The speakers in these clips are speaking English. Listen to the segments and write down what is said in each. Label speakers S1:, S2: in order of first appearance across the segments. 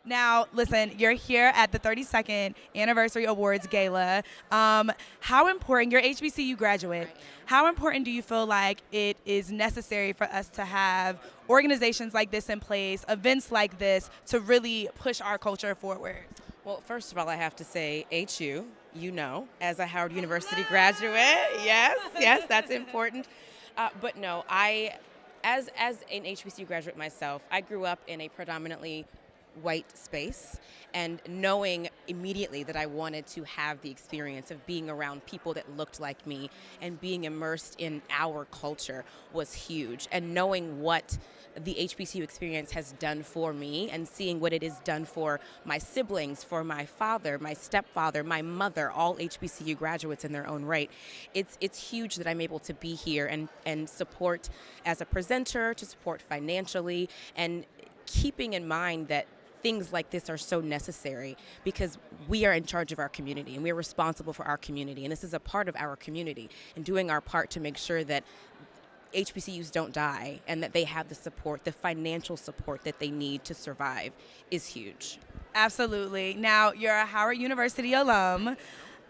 S1: Now, listen, you're here at the 32nd Anniversary Awards Gala. How important, you're HBCU graduate, how important do you feel like it is necessary for us to have organizations like this in place, events like this, to really push our culture forward?
S2: Well, first of all, I have to say, HU, as a Howard University graduate, yes, that's important. But no, as an HBCU graduate myself, I grew up in a predominantly white space, and knowing immediately that I wanted to have the experience of being around people that looked like me and being immersed in our culture was huge. And knowing what the HBCU experience has done for me and seeing what it has done for my siblings, for my father, my stepfather, my mother, all HBCU graduates in their own right, it's huge that I'm able to be here and support as a presenter, to support financially, and keeping in mind that things like this are so necessary because we are in charge of our community and we're responsible for our community, and this is a part of our community, and doing our part to make sure that HBCUs don't die and that they have the support, the financial support that they need to survive is huge.
S1: Absolutely. Now, you're a Howard University alum.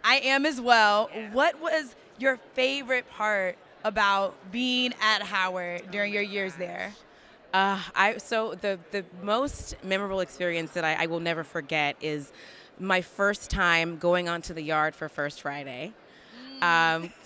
S1: I am as well.
S2: Yeah.
S1: What was your favorite part about being at Howard during your years there?
S2: So the most memorable experience that I will never forget is my first time going onto the yard for First Friday.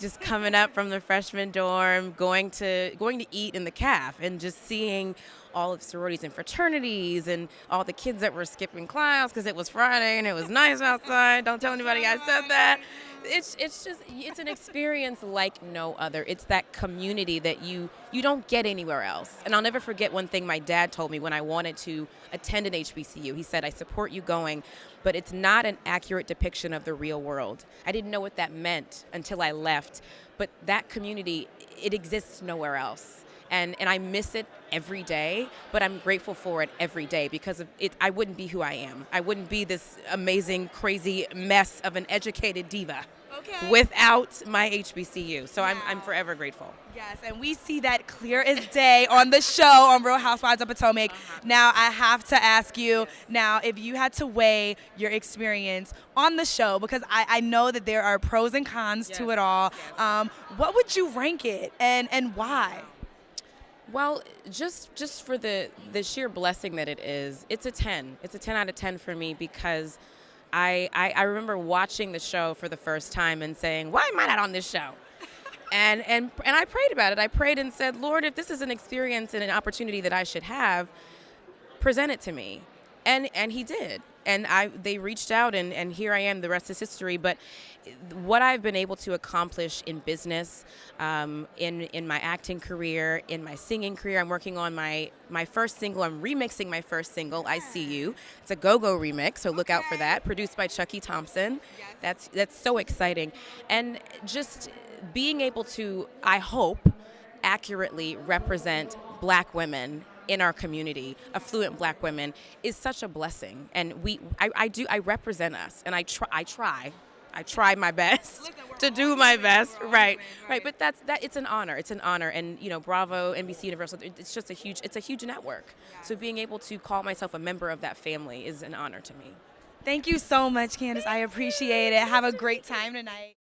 S2: Just coming up from the freshman dorm, going to eat in the caf, and just seeing all of sororities and fraternities and all the kids that were skipping class because it was Friday and it was nice outside. Don't tell anybody I said that. It's an experience like no other. It's that community that you don't get anywhere else. And I'll never forget one thing my dad told me when I wanted to attend an HBCU. He said, "I support you going, but it's not an accurate depiction of the real world." I didn't know what that meant until I left, but that community, it exists nowhere else. And I miss it every day, but I'm grateful for it every day because of it. I wouldn't be who I am. I wouldn't be this amazing, crazy mess of an educated diva without my HBCU. So I'm forever grateful.
S1: Yes, and we see that clear as day on the show on Real Housewives of Potomac. Now, I have to ask you, now, if you had to weigh your experience on the show, because I know that there are pros and cons to it all, what would you rank it and why?
S2: Well, just for the sheer blessing that it is, it's a 10. It's a 10 out of 10 for me because I remember watching the show for the first time and saying, why am I not on this show? And I prayed about it. I prayed and said, Lord, if this is an experience and an opportunity that I should have, present it to me. And he did. And they reached out, and here I am. The rest is history. But what I've been able to accomplish in business, in my acting career, in my singing career, I'm working on my first single. I'm remixing my first single, I See You. It's a go-go remix, so look out for that. Produced by Chucky Thompson. That's so exciting. And just being able to, I hope, accurately represent Black women in our community, affluent Black women, is such a blessing. And I represent us, and I try my best to do my best. Right. But it's an honor. It's an honor. And Bravo, NBC Universal, it's a huge network. So being able to call myself a member of that family is an honor to me.
S1: Thank you so much, Candiace. I appreciate it. Have a great time tonight.